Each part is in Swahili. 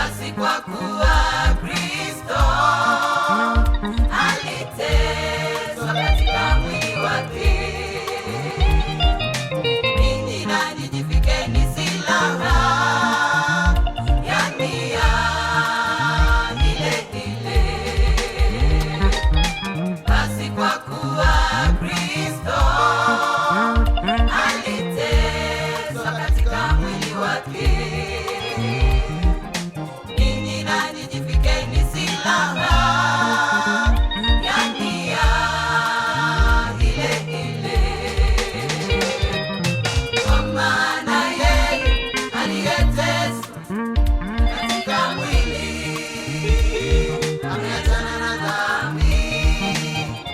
basi kwa kuwa Kristo aliteswa katika mwili wake, ninyi nanyi jivikeni silaha ya nia ile ile. Basi kwa kuwa Kristo aliteswa katika mwili wake, ninyi nanyi jivikeni silaha ya nia ile ile. Kwa maana yeye aliyeteswa katika mwili ameachana na dhambi.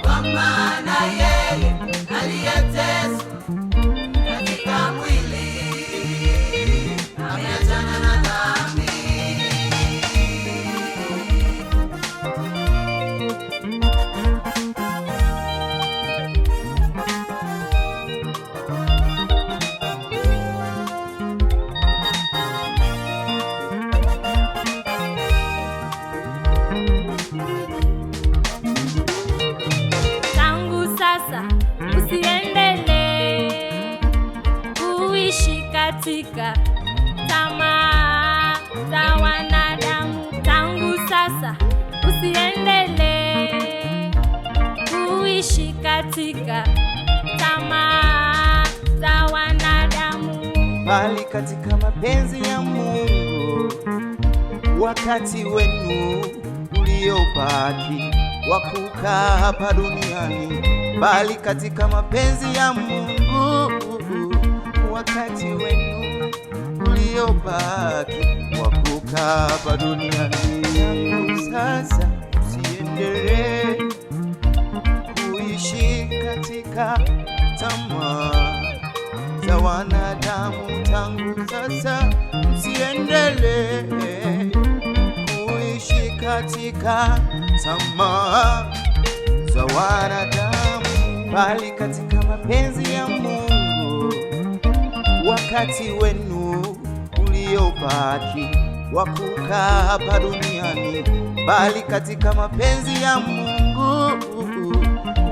Kwa maana yeye aliyeteswa katika mwili ameachana na dhambi. Tangu sasa usiendelee kuishi katika tamaa za wanadamu. Tangu sasa usiendelee kuishi katika tamaa za wanadamu, bali katika mapenzi ya Mungu. Wakati wenu uliobaki wa kukaa hapa duniani, bali katika mapenzi ya Mungu. Wakati wenu uliobaki wa kukaa hapa duniani. Sasa usiendelee kuishi katika tamaa za wanadamu. Tangu sasa usiendelee kuishi katika tamaa za wanadamu, bali katika mapenzi ya Mungu. Wakati wenu uliobaki wa kukaa hapa duniani, bali katika mapenzi ya Mungu.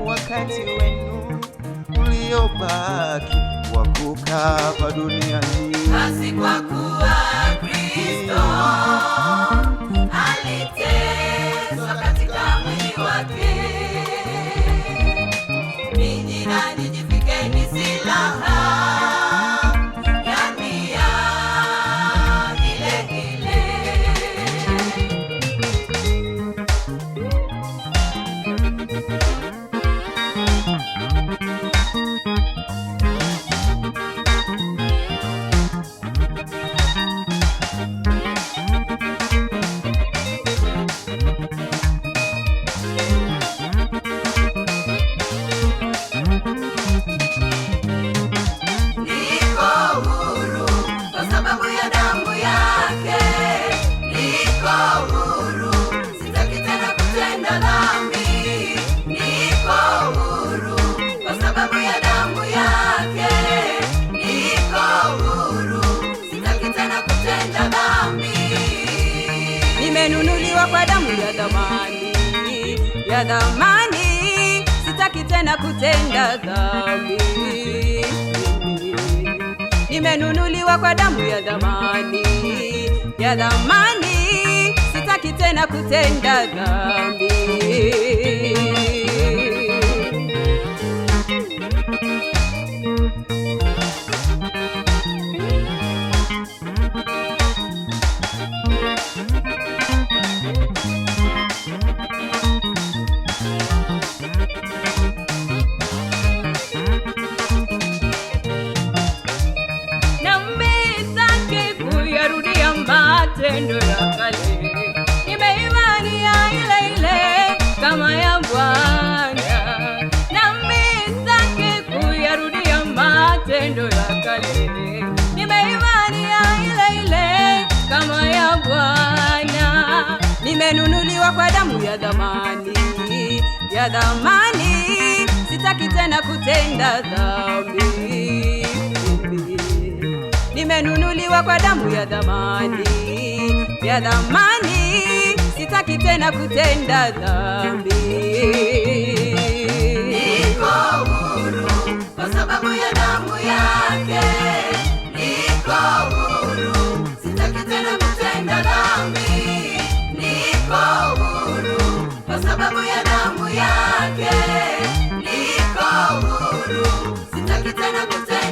Wakati wenu uliobaki wa kukaa hapa duniani. Basi kwa kuwa Kristo aliteswa katika mwili wake, ninyi nanyi jivikeni silaha ya nia ile ile. Niko huru kwa sababu ya damu yake. Niko huru, sitaki tena kutenda dhambi. Niko huru kwa sababu ya damu yake. Niko huru, sitaki tena kutenda dhambi. Nimenunuliwa kwa damu ya thamani, ya thamani, sitaki tena kutenda dhambi. Nimenunuliwa kwa damu ya thamani, ya thamani, sitaki tena kutenda dhambi. Matendo ya kale, nimeimania ile ile kama ya Bwana, nami sitaki kuyarudia matendo ya kale. Nimeimania ile ile kama ya Bwana, nimenunuliwa kwa damu ya thamani, ya thamani, sitaki tena kutenda dhambi. Nimenunuliwa kwa damu ya thamani, ya dhamani, sitaki tena kutenda dhambi. Niko huru kwa sababu ya damu yake. Niko huru, sitaki tena kutenda dhambi. Niko huru kwa sababu ya damu yake. Niko huru, sitaki tena kutenda